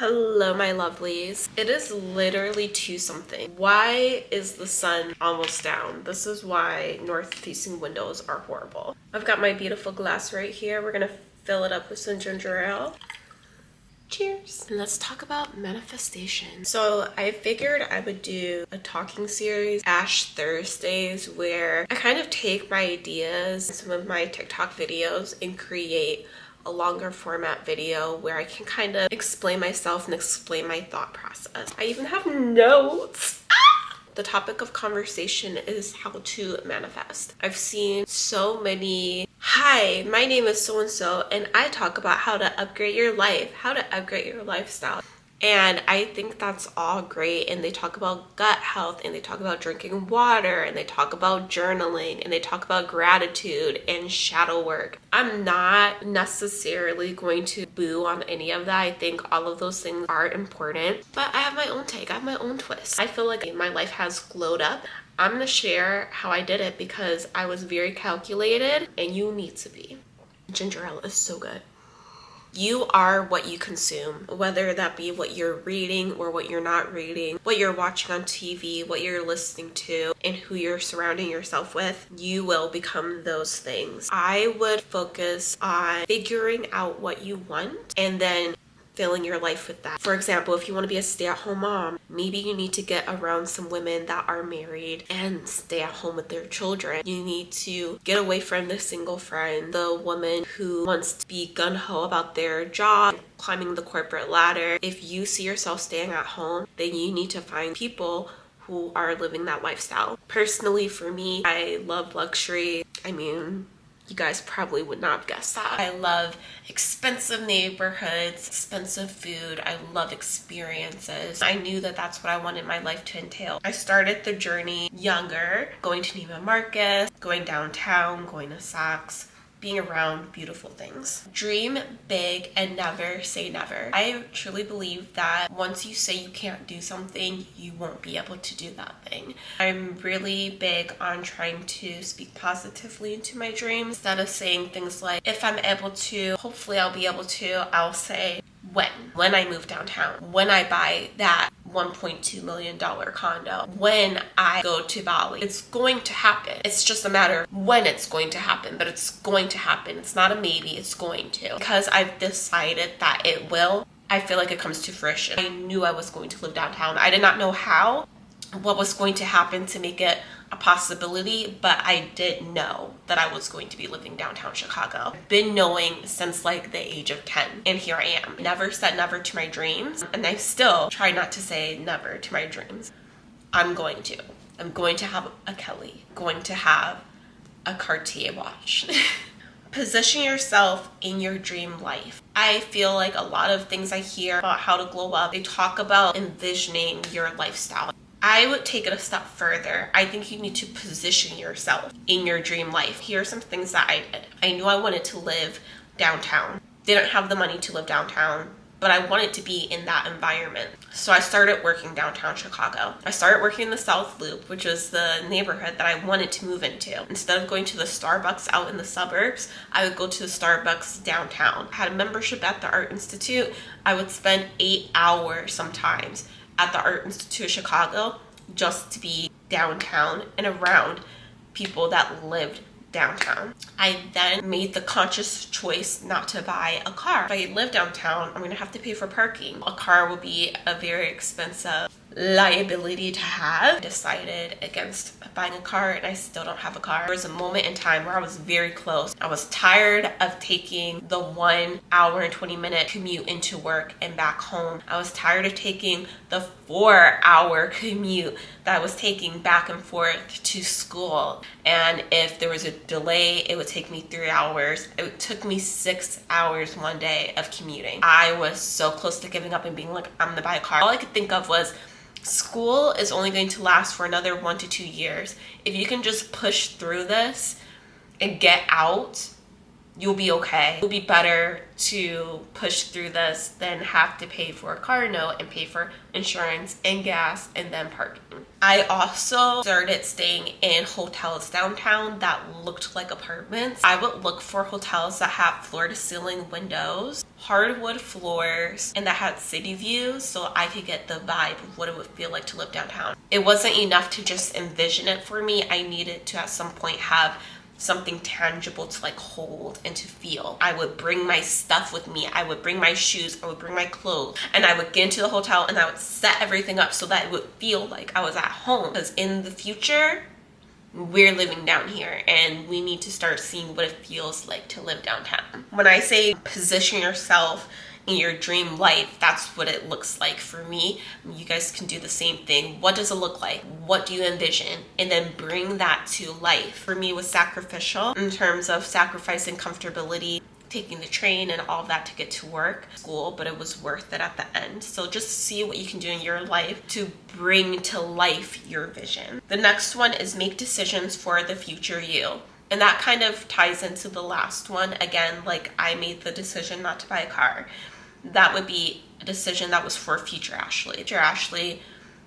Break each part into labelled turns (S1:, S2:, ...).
S1: Hello, my lovelies. It is literally 2 something. Why is the sun almost down? This is why north-facing windows are horrible. I've got my beautiful glass right here. We're gonna fill it up with some ginger ale. Cheers. And let's talk about manifestation. So I figured I would do a talking series, Ash Thursdays, where I kind of take my ideas, some of my TikTok videos, and create a longer format video where I can kind of explain myself and explain my thought process. I even have notes. The topic of conversation is how to manifest. I've seen so many, hi, my name is so-and-so, and I talk about how to upgrade your life, how to upgrade your lifestyle. And I think that's all great. And they talk about gut health, and they talk about drinking water, and they talk about journaling, and they talk about gratitude and shadow work. I'm not necessarily going to boo on any of that. I think all of those things are important, but I have my own take. I have my own twist. I feel like my life has glowed up. I'm gonna share how I did it because I was very calculated, and you need to be. Ginger ale is so good. You are what you consume, whether that be what you're reading or what you're not reading, what you're watching on TV, what you're listening to, and who you're surrounding yourself with. You will become those things. I would focus on figuring out what you want and then filling your life with that. For example, if you want to be a stay-at-home mom, maybe you need to get around some women that are married and stay at home with their children. You need to get away from the single friend, the woman who wants to be gung-ho about their job, climbing the corporate ladder. If you see yourself staying at home, then you need to find people who are living that lifestyle. Personally, for me, I love luxury. I mean, you guys probably would not have guessed that. I love expensive neighborhoods, expensive food. I love experiences. I knew that that's what I wanted my life to entail. I started the journey younger, going to Neiman Marcus, going downtown, going to Saks, being around beautiful things. Dream big and never say never. I truly believe that once you say you can't do something, you won't be able to do that thing. I'm really big on trying to speak positively into my dreams. Instead of saying things like, if I'm able to, hopefully I'll be able to, I'll say, when I move downtown, when I buy that $1.2 million condo, when I go to Bali. It's going to happen. It's just a matter of when it's going to happen, but it's going to happen. It's not a maybe, it's going to. Because I've decided that it will, I feel like it comes to fruition. I knew I was going to live downtown. I did not know how, what was going to happen to make it a possibility, but I did know that I was going to be living downtown Chicago. I've been knowing since like the age of 10, and here I am. Never said never to my dreams, and I still try not to say never to my dreams. I'm going to have a Kelly, going to have a Cartier watch. Position yourself in your dream life. I feel like a lot of things I hear about how to glow up, they talk about envisioning your lifestyle. I would take it a step further. I think you need to position yourself in your dream life. Here are some things that I did. I knew I wanted to live downtown. Didn't have the money to live downtown, but I wanted to be in that environment. So I started working downtown Chicago. I started working in the South Loop, which was the neighborhood that I wanted to move into. Instead of going to the Starbucks out in the suburbs, I would go to the Starbucks downtown. I had a membership at the Art Institute. I would spend 8 hours sometimes at the Art Institute of Chicago just to be downtown and around people that lived downtown. I then made the conscious choice not to buy a car. If I live downtown, I'm gonna have to pay for parking. A car will be a very expensive liability to have. I decided against buying a car, and I still don't have a car. There was a moment in time where I was very close. I was tired of taking the 1 hour and 20-minute commute into work and back home. I was tired of taking the 4-hour commute that I was taking back and forth to school. And if there was a delay, it would take me 3 hours. It took me 6 hours one day of commuting. I was so close to giving up and being like, I'm gonna buy a car. All I could think of was, school is only going to last for another 1 to 2 years. If you can just push through this and get out, you'll be okay. It'll be better to push through this than have to pay for a car note and pay for insurance and gas and then parking. I also started staying in hotels downtown that looked like apartments. I would look for hotels that have floor-to-ceiling windows, hardwood floors and that had city views, so I could get the vibe of what it would feel like to live downtown. It wasn't enough to just envision it for me. I needed to at some point have something tangible to like hold and to feel. I would bring my stuff with me. I would bring my shoes, I would bring my clothes, and I would get into the hotel and I would set everything up so that it would feel like I was at home. Because in the future, we're living down here and we need to start seeing what it feels like to live downtown. When I say position yourself in your dream life, that's what it looks like for me. You guys can do the same thing. What does it look like? What do you envision? And then bring that to life. For me, it was sacrificial in terms of sacrificing comfortability, taking the train and all of that to get to work, school, but it was worth it at the end. So just see what you can do in your life to bring to life your vision. The next one is make decisions for the future you. And that kind of ties into the last one. Again, like I made the decision not to buy a car. That would be a decision that was for future Ashley. Future Ashley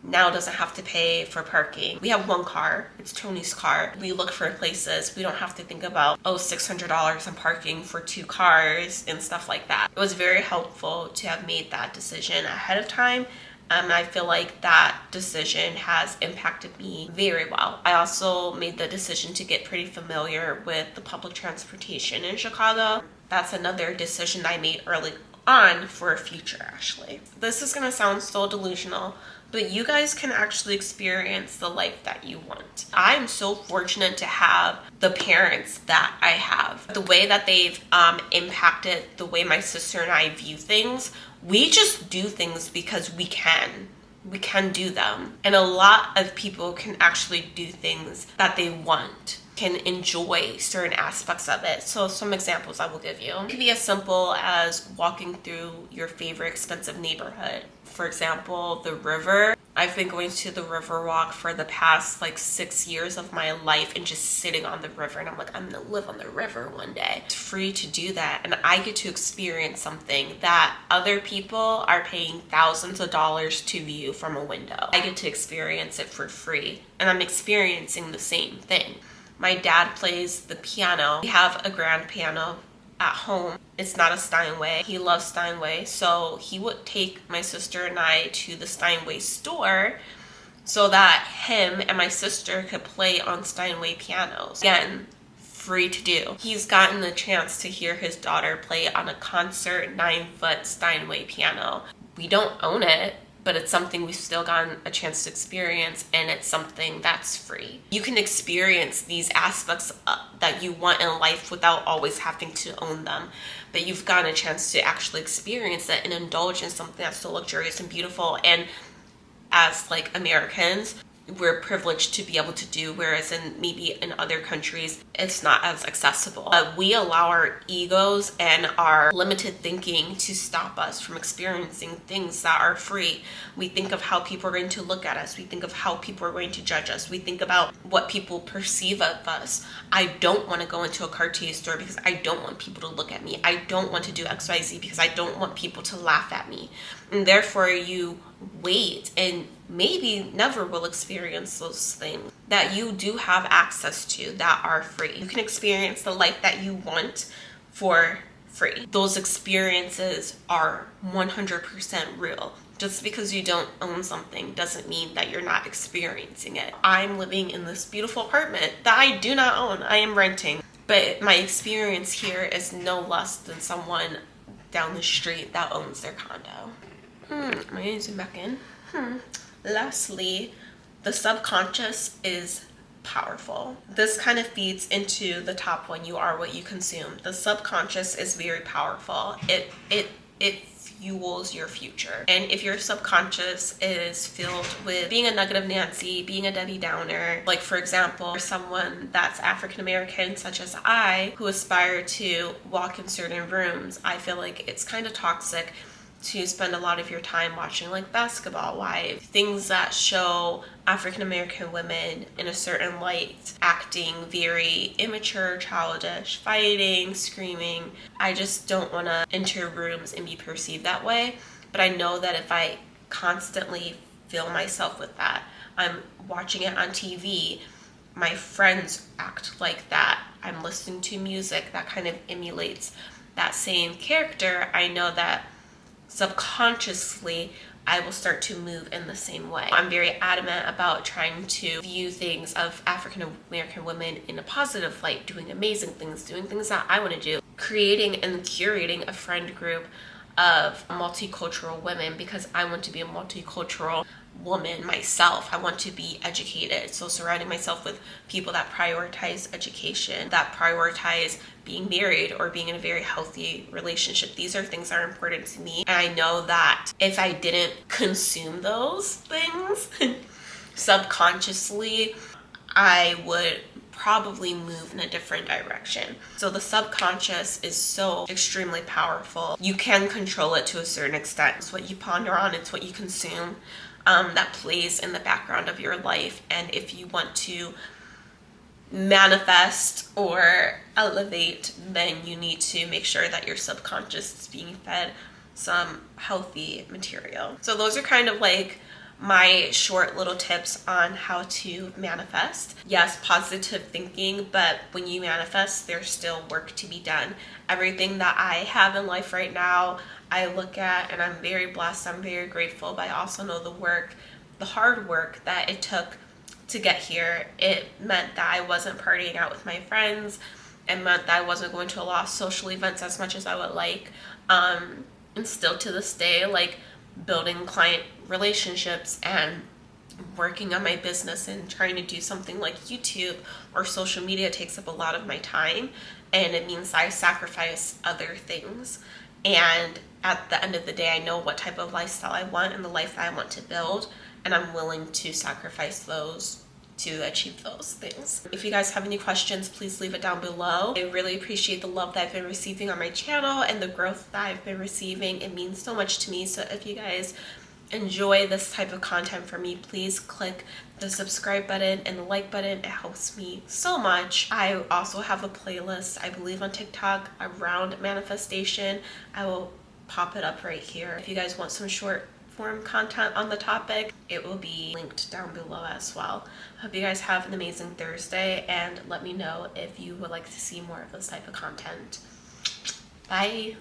S1: now doesn't have to pay for parking. We have one car, it's Tony's car. We look for places. We don't have to think about, oh, $600 in parking for 2 cars and stuff like that. It was very helpful to have made that decision ahead of time. I feel like that decision has impacted me very well. I also made the decision to get pretty familiar with the public transportation in Chicago. That's another decision I made early on for a future Ashley. This is gonna sound so delusional, but you guys can actually experience the life that you want. I'm so fortunate to have the parents that I have. The way that they've impacted the way my sister and I view things. We just do things because we can. We can do them. And a lot of people can actually do things that they want, can enjoy certain aspects of it. So some examples I will give you. It could be as simple as walking through your favorite expensive neighborhood. For example, the river. I've been going to the river walk for the past like 6 years of my life and just sitting on the river, and I'm like, I'm gonna live on the river one day. It's free to do that, and I get to experience something that other people are paying thousands of dollars to view from a window. I get to experience it for free, and I'm experiencing the same thing. My dad plays the piano. We have a grand piano at home. It's not a Steinway. He loves Steinway, so he would take my sister and I to the Steinway store so that him and my sister could play on Steinway pianos. Again, free to do. He's gotten the chance to hear his daughter play on a concert 9-foot Steinway piano. We don't own it, but it's something we've still gotten a chance to experience, and it's something that's free. You can experience these aspects that you want in life without always having to own them, but you've gotten a chance to actually experience it and indulge in something that's so luxurious and beautiful. And as like Americans, we're privileged to be able to do, whereas maybe in other countries it's not as accessible. We allow our egos and our limited thinking to stop us from experiencing things that are free. We think of how people are going to look at us. We think of how people are going to judge us. We think about what people perceive of us. I don't want to go into a Cartier store because I don't want people to look at me. I don't want to do XYZ because I don't want people to laugh at me. And therefore you wait and maybe never will experience those things that you do have access to that are free. You can experience the life that you want for free. Those experiences are 100% real. Just because you don't own something doesn't mean that you're not experiencing it. I'm living in this beautiful apartment that I do not own. I am renting. But my experience here is no less than someone down the street that owns their condo. Am I going to zoom back in? Lastly, the subconscious is powerful. This kind of feeds into the top one, you are what you consume. The subconscious is very powerful. It fuels your future. And if your subconscious is filled with being a negative Nancy, being a Debbie Downer, like for example, someone that's African American such as I, who aspire to walk in certain rooms, I feel like it's kind of toxic to spend a lot of your time watching like Basketball Wives, things that show African American women in a certain light, acting very immature, childish, fighting, screaming. I just don't want to enter rooms and be perceived that way. But I know that if I constantly fill myself with that, I'm watching it on TV, my friends act like that, I'm listening to music that kind of emulates that same character, I know that subconsciously I will start to move in the same way. I'm very adamant about trying to view things of African American women in a positive light, doing amazing things, doing things that I want to do, creating and curating a friend group of multicultural women because I want to be a multicultural woman myself. I want to be educated. So surrounding myself with people that prioritize education, that prioritize being married or being in a very healthy relationship. These are things that are important to me. And I know that if I didn't consume those things subconsciously, I would probably move in a different direction. So the subconscious is so extremely powerful. You can control it to a certain extent. It's what you ponder on, it's what you consume, that plays in the background of your life. And if you want to manifest or elevate, then you need to make sure that your subconscious is being fed some healthy material. So those are kind of like my short little tips on how to manifest. Yes, positive thinking, but when you manifest, there's still work to be done. Everything that I have in life right now, I look at and I'm very blessed, I'm very grateful, but I also know the hard work that it took to get here. It meant that I wasn't partying out with my friends. It meant that I wasn't going to a lot of social events as much as I would like. And still to this day, like, building client relationships and working on my business and trying to do something like YouTube or social media takes up a lot of my time, and it means I sacrifice other things. And at the end of the day, I know what type of lifestyle I want and the life that I want to build, and I'm willing to sacrifice those to achieve those things. If you guys have any questions, please leave it down below. I really appreciate the love that I've been receiving on my channel and the growth that I've been receiving. It means so much to me. So if you guys enjoy this type of content from me, please click the subscribe button and the like button. It helps me so much. I also have a playlist, I believe, on TikTok around manifestation. I will pop it up right here. If you guys want some short form content on the topic, it will be linked down below as well. Hope you guys have an amazing Thursday, and let me know if you would like to see more of this type of content. Bye.